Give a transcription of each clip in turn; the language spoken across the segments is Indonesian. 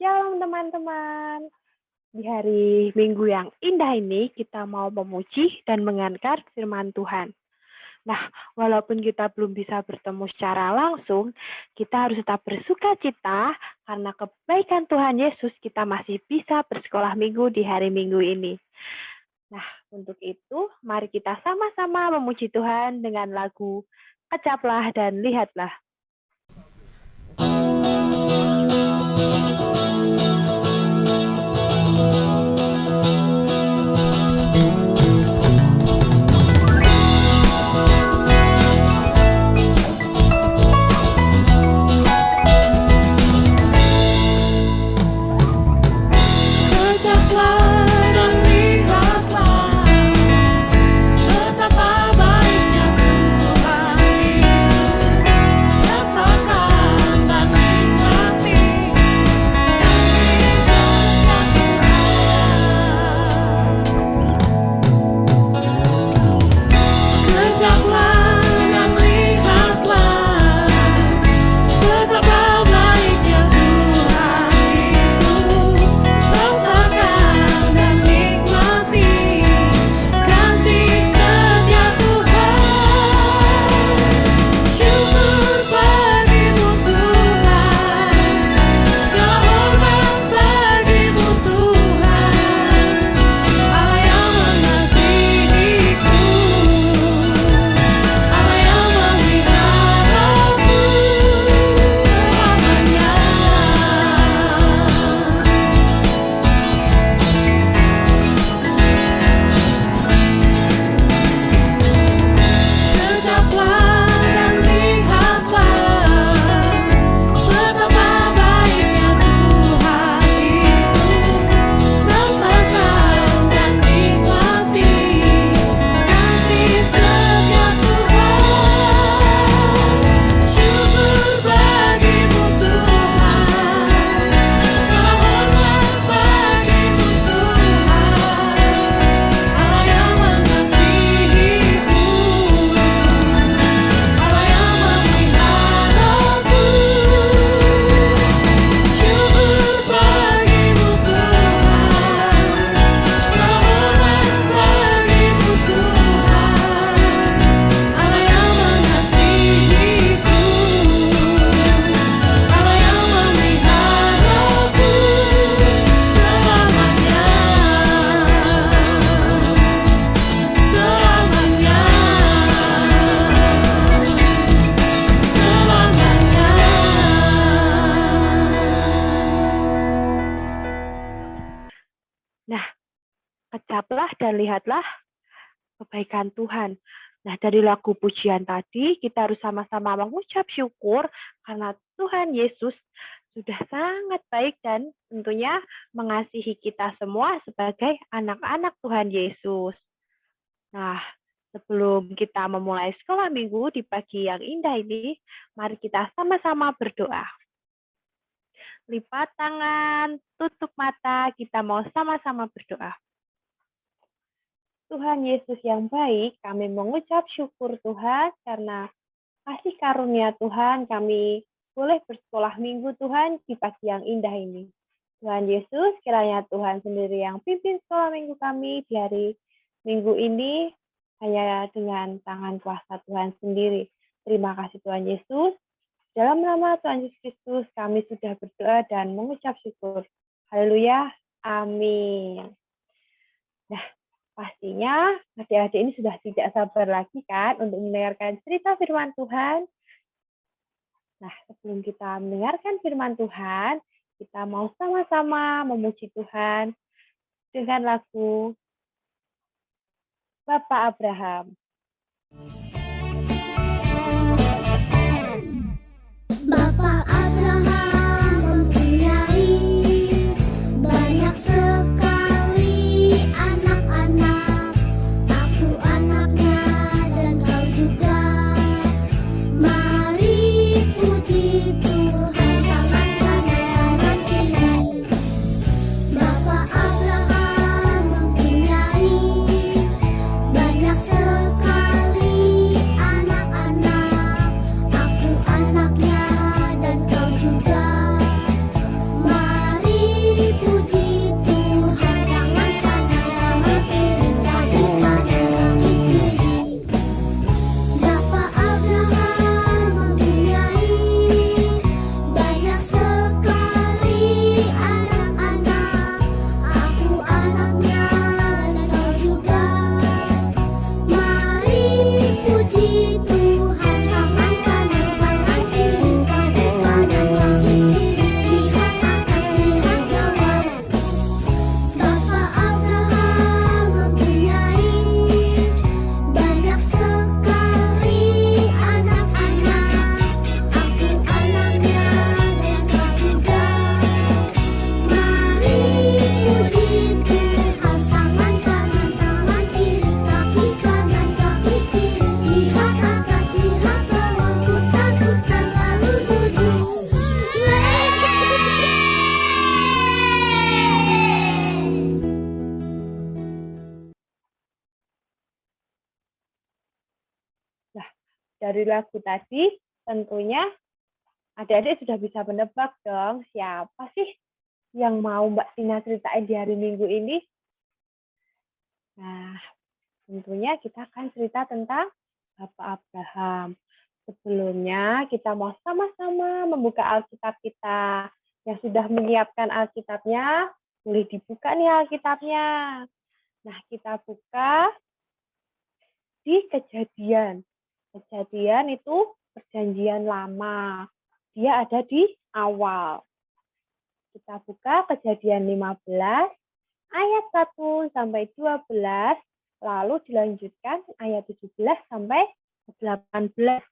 Shalom teman-teman. Di hari Minggu yang indah ini kita mau memuji dan mengangkat firman Tuhan. Nah, walaupun kita belum bisa bertemu secara langsung, kita harus tetap bersuka cita karena kebaikan Tuhan Yesus kita masih bisa bersekolah minggu di hari Minggu ini. Nah, untuk itu mari kita sama-sama memuji Tuhan dengan lagu Kecaplah dan Lihatlah. Kecaplah dan lihatlah kebaikan Tuhan. Nah, dari lagu pujian tadi, kita harus sama-sama mengucap syukur karena Tuhan Yesus sudah sangat baik dan tentunya mengasihi kita semua sebagai anak-anak Tuhan Yesus. Nah, sebelum kita memulai sekolah minggu di pagi yang indah ini, mari kita sama-sama berdoa. Lipat tangan, tutup mata, kita mau sama-sama berdoa. Tuhan Yesus yang baik, kami mengucap syukur Tuhan karena kasih karunia Tuhan kami boleh bersekolah minggu Tuhan di pagi yang indah ini. Tuhan Yesus, kiranya Tuhan sendiri yang pimpin sekolah minggu kami di hari minggu ini hanya dengan tangan kuasa Tuhan sendiri. Terima kasih Tuhan Yesus. Dalam nama Tuhan Yesus Kristus kami sudah berdoa dan mengucap syukur. Haleluya. Amin. Nah, pastinya adik-adik ini sudah tidak sabar lagi kan untuk mendengarkan cerita firman Tuhan. Nah, sebelum kita mendengarkan firman Tuhan, kita mau sama-sama memuji Tuhan dengan lagu Bapak Abraham. Bapak Abraham mempunyai banyak sekali anak-anak. Aku anaknya dan kau juga. Mari puji Tuhan, tangan kanan, tangan kiri. Bapak Abraham mempunyai banyak sekali dari lagu tadi, tentunya adik-adik sudah bisa menebak dong, siapa sih yang mau Mbak Tina ceritain di hari Minggu ini? Nah, tentunya kita akan cerita tentang Bapak Abraham. Sebelumnya, kita mau sama-sama membuka Alkitab kita. Yang sudah menyiapkan Alkitabnya, boleh dibuka nih Alkitabnya. Nah, kita buka di Kejadian. Kejadian itu perjanjian lama. Dia ada di awal. Kita buka Kejadian 15 ayat 1 sampai 12, lalu dilanjutkan ayat 17 sampai 18.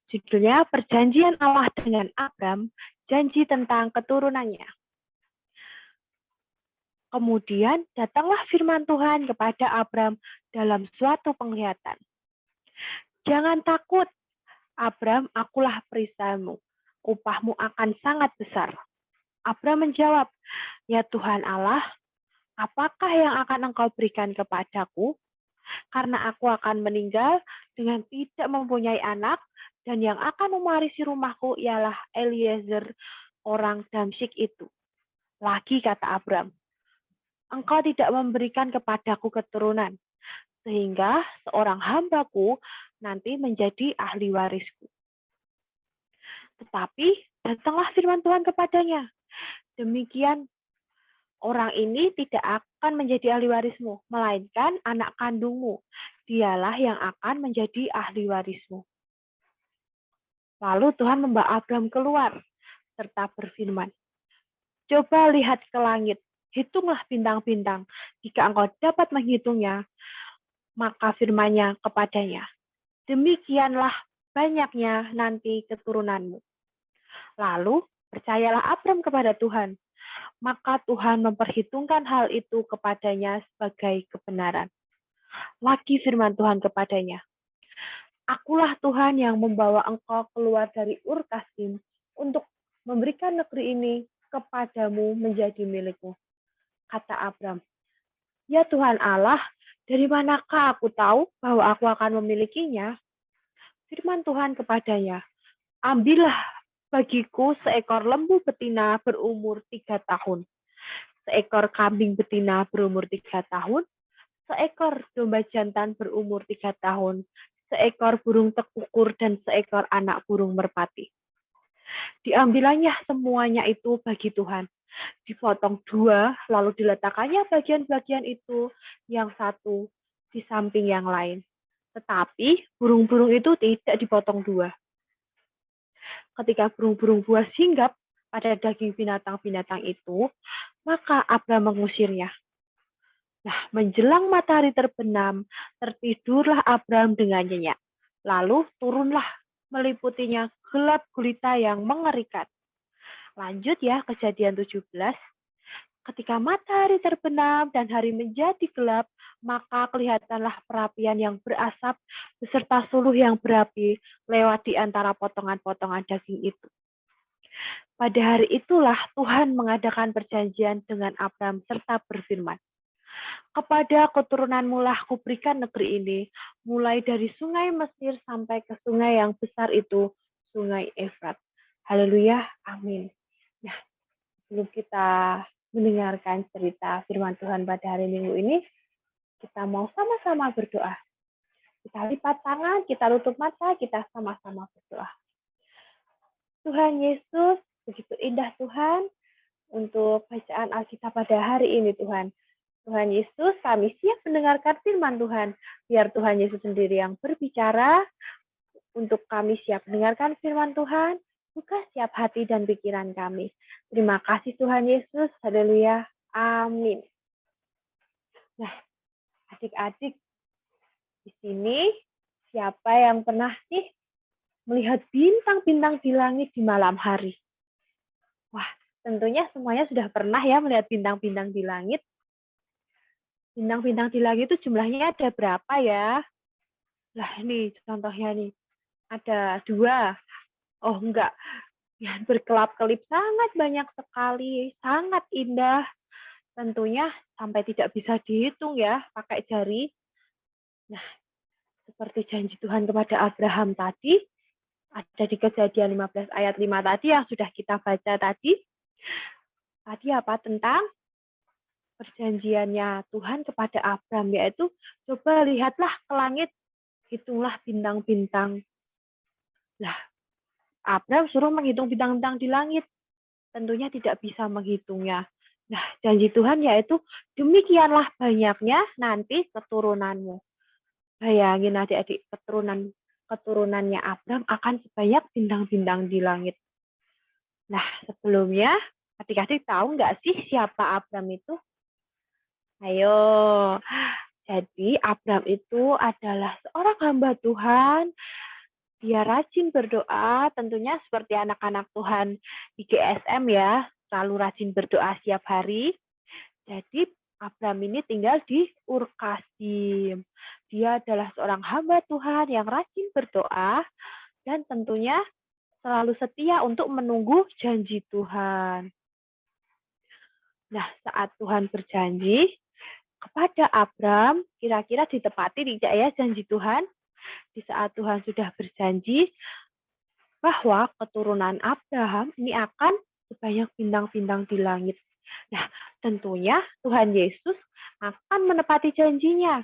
Judulnya Perjanjian Allah dengan Abram, janji tentang keturunannya. Kemudian datanglah firman Tuhan kepada Abram dalam suatu penglihatan. Jangan takut, Abram, akulah perisaimu. Upahmu akan sangat besar. Abram menjawab, ya Tuhan Allah, apakah yang akan engkau berikan kepadaku? Karena aku akan meninggal dengan tidak mempunyai anak, dan yang akan mewarisi rumahku ialah Eliezer, orang Damsyik itu. Lagi kata Abram, engkau tidak memberikan kepadaku keturunan, sehingga seorang hambaku nanti menjadi ahli warisku. Tetapi datanglah firman Tuhan kepadanya, demikian orang ini tidak akan menjadi ahli warismu, melainkan anak kandungmu. Dialah yang akan menjadi ahli warismu. Lalu Tuhan membawa Abram keluar, serta berfirman, coba lihat ke langit, hitunglah bintang-bintang. Jika engkau dapat menghitungnya, maka firman-Nya kepadanya, demikianlah banyaknya nanti keturunanmu. Lalu percayalah Abram kepada Tuhan, maka Tuhan memperhitungkan hal itu kepadanya sebagai kebenaran. Lagi firman Tuhan kepadanya, akulah Tuhan yang membawa engkau keluar dari Ur Kasdim untuk memberikan negeri ini kepadamu menjadi milikmu. Kata Abram, ya Tuhan Allah, dari manakah aku tahu bahwa aku akan memilikinya? Firman Tuhan kepadanya, ambillah bagiku seekor lembu betina berumur 3 tahun, seekor kambing betina berumur 3 tahun, seekor domba jantan berumur 3 tahun, seekor burung tekukur, dan seekor anak burung merpati. Diambilnya semuanya itu bagi Tuhan. Dipotong 2, lalu diletakkannya bagian-bagian itu yang satu di samping yang lain. Tetapi burung-burung itu tidak dipotong 2. Ketika burung-burung buas hinggap pada daging binatang-binatang itu, maka Abram mengusirnya. Nah, menjelang matahari terbenam, tertidurlah Abram dengan nyenyak. Lalu turunlah meliputinya gelap gulita yang mengerikan. Lanjut ya, Kejadian 17. Ketika matahari terbenam dan hari menjadi gelap, maka kelihatanlah perapian yang berasap beserta suluh yang berapi lewat di antara potongan-potongan daging itu. Pada hari itulah Tuhan mengadakan perjanjian dengan Abram serta berfirman, kepada keturunanmu lah kuberikan negeri ini, mulai dari sungai Mesir sampai ke sungai yang besar itu, sungai Efrat. Haleluya, amin. Nah, sebelum kita mendengarkan cerita firman Tuhan pada hari Minggu ini, kita mau sama-sama berdoa. Kita lipat tangan, kita tutup mata, kita sama-sama berdoa. Tuhan Yesus, begitu indah Tuhan untuk bacaan Alkitab pada hari ini Tuhan. Tuhan Yesus, kami siap mendengarkan firman Tuhan. Biar Tuhan Yesus sendiri yang berbicara, untuk kami siap mendengarkan firman Tuhan, buka siap hati dan pikiran kami. Terima kasih Tuhan Yesus, haleluya, amin. Nah, adik-adik, di sini siapa yang pernah sih melihat bintang-bintang di langit di malam hari? Wah, tentunya semuanya sudah pernah ya melihat bintang-bintang di langit. Bintang-bintang di langit itu jumlahnya ada berapa ya? Lah ini contohnya nih, ada 2. Oh enggak, yang berkelap-kelip sangat banyak sekali, sangat indah. Tentunya sampai tidak bisa dihitung ya pakai jari. Nah, seperti janji Tuhan kepada Abraham tadi, ada di Kejadian 15 ayat 5 tadi yang sudah kita baca tadi. Tadi apa? Tentang perjanjiannya Tuhan kepada Abraham, yaitu coba lihatlah ke langit, hitunglah bintang-bintang. Nah, Abraham suruh menghitung bintang-bintang di langit. Tentunya tidak bisa menghitungnya. Nah, janji Tuhan yaitu demikianlah banyaknya nanti keturunanmu. Bayangin adik-adik, keturunannya Abraham akan sebanyak bintang-bintang di langit. Nah, sebelumnya adik-adik tahu nggak sih siapa Abraham itu? Ayo, jadi Abraham itu adalah seorang hamba Tuhan. Dia rajin berdoa, tentunya seperti anak-anak Tuhan di GSM ya, selalu rajin berdoa setiap hari. Jadi Abraham ini tinggal di Ur Kasdim. Dia adalah seorang hamba Tuhan yang rajin berdoa dan tentunya selalu setia untuk menunggu janji Tuhan. Nah, saat Tuhan berjanji kepada Abraham, kira-kira ditepati tidak ya janji Tuhan? Di saat Tuhan sudah berjanji bahwa keturunan Abraham ini akan sebanyak bintang-bintang di langit. Nah, tentunya Tuhan Yesus akan menepati janjinya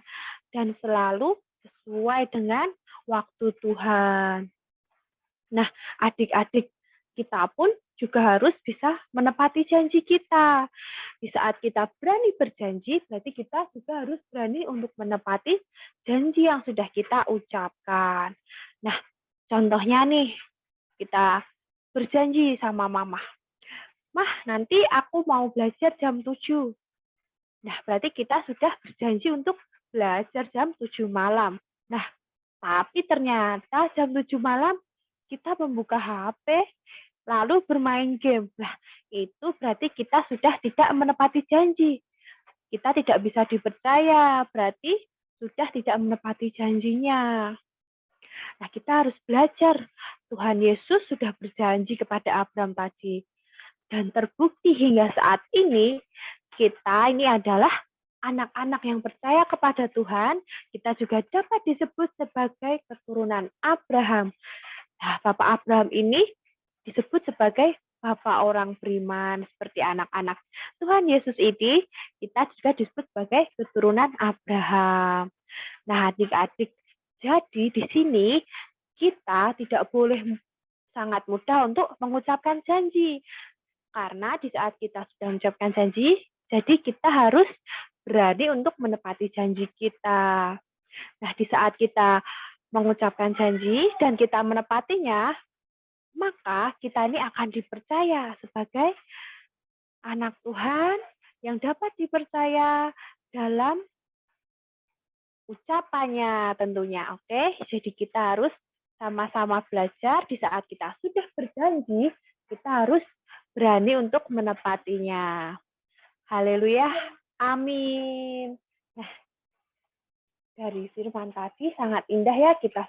dan selalu sesuai dengan waktu Tuhan. Nah, adik-adik, kita pun juga harus bisa menepati janji kita. Di saat kita berani berjanji, berarti kita juga harus berani untuk menepati janji yang sudah kita ucapkan. Nah, contohnya nih, kita berjanji sama mama. Mah, nanti aku mau belajar jam 7. Nah, berarti kita sudah berjanji untuk belajar jam 7 malam. Nah, tapi ternyata jam 7 malam kita membuka HP, lalu bermain game. Nah, itu berarti kita sudah tidak menepati janji. Kita tidak bisa dipercaya, berarti sudah tidak menepati janjinya. Nah, kita harus belajar. Tuhan Yesus sudah berjanji kepada Abraham tadi. Dan terbukti hingga saat ini, kita ini adalah anak-anak yang percaya kepada Tuhan. Kita juga dapat disebut sebagai keturunan Abraham. Nah, Bapak Abraham ini disebut sebagai Bapak orang beriman, seperti anak-anak Tuhan Yesus ini, kita juga disebut sebagai keturunan Abraham. Nah, adik-adik, jadi di sini kita tidak boleh sangat mudah untuk mengucapkan janji. Karena di saat kita sudah mengucapkan janji, jadi kita harus berani untuk menepati janji kita. Nah, di saat kita mengucapkan janji dan kita menepatinya, maka kita ini akan dipercaya sebagai anak Tuhan yang dapat dipercaya dalam ucapannya tentunya. Oke, jadi kita harus sama-sama belajar. Di saat kita sudah berjanji, kita harus berani untuk menepatinya. Haleluya, amin. Nah, dari firman tadi sangat indah ya, kita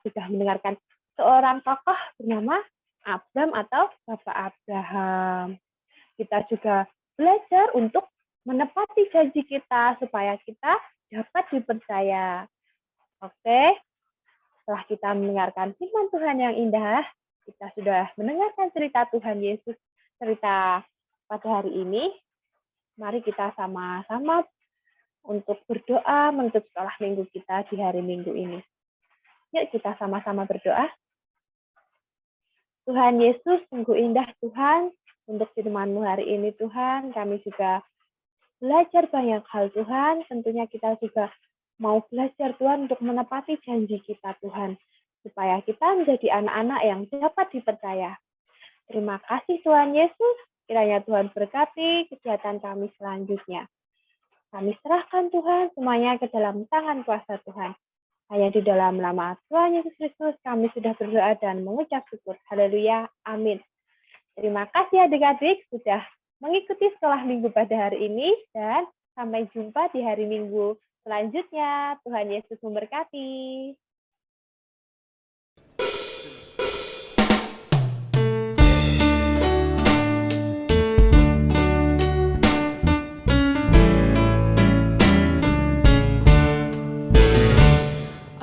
sudah mendengarkan seorang tokoh bernama Abraham atau Bapak Abraham. Kita juga belajar untuk menepati janji kita supaya kita dapat dipercaya. Oke, setelah kita mendengarkan firman Tuhan yang indah, kita sudah mendengarkan cerita Tuhan Yesus, cerita pada hari ini. Mari kita sama-sama untuk berdoa menutup sekolah minggu kita di hari Minggu ini. Yuk kita sama-sama berdoa. Tuhan Yesus, sungguh indah Tuhan untuk firman-Mu hari ini Tuhan. Kami juga belajar banyak hal Tuhan. Tentunya kita juga mau belajar Tuhan untuk menepati janji kita Tuhan. Supaya kita menjadi anak-anak yang dapat dipercaya. Terima kasih Tuhan Yesus. Kiranya Tuhan berkati kegiatan kami selanjutnya. Kami serahkan Tuhan semuanya ke dalam tangan kuasa Tuhan. Hanya di dalam nama Tuhan Yesus Kristus kami sudah berdoa dan mengucap syukur. Haleluya. Amin. Terima kasih adik-adik sudah mengikuti sekolah minggu pada hari ini. Dan sampai jumpa di hari Minggu selanjutnya. Tuhan Yesus memberkati.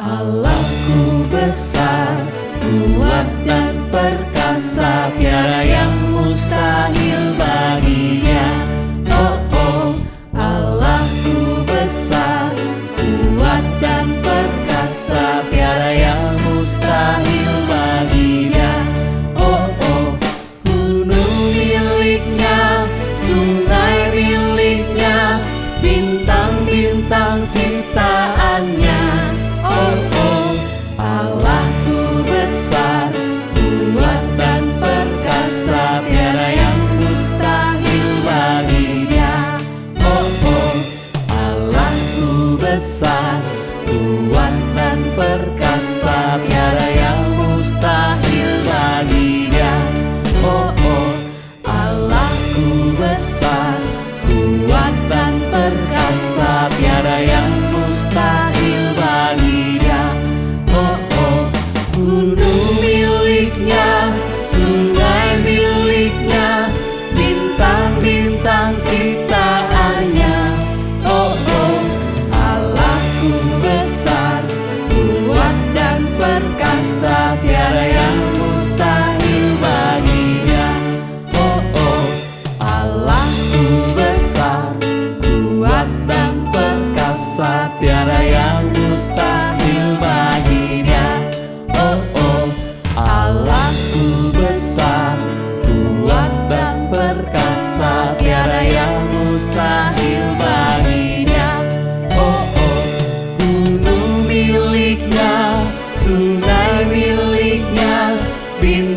Allah perkasa, tiada yang mustahil baginya. Oh oh, Allahku besar, kuat dan perkasa, tiada yang mustahil baginya. Oh oh, gunung miliknya, sungai miliknya, bintang-bintang ciptaannya. Oh oh, Allahku besar, kuat dan perkasa, tiada yang mustahil baginya. Oh oh, Allahku besar, kuat dan perkasa, tiada yang mustahil baginya. Oh oh, Allahku besar, kuat dan perkasa, tiada yang mustahil baginya. Oh oh, gunung miliknya, sungai miliknya, bintang-bintang ciptaannya. Oh oh, Allahku besar, kuat dan perkasa, tiada yang mustahil baginya. Oh oh, Allahku besar, kuat dan perkasa, tiada yang mustahil baginya. Oh oh, Allahku besar, kuat dan perkasa, tiada yang mustahil baginya. Oh oh, gunung miliknya, sungai miliknya, bintang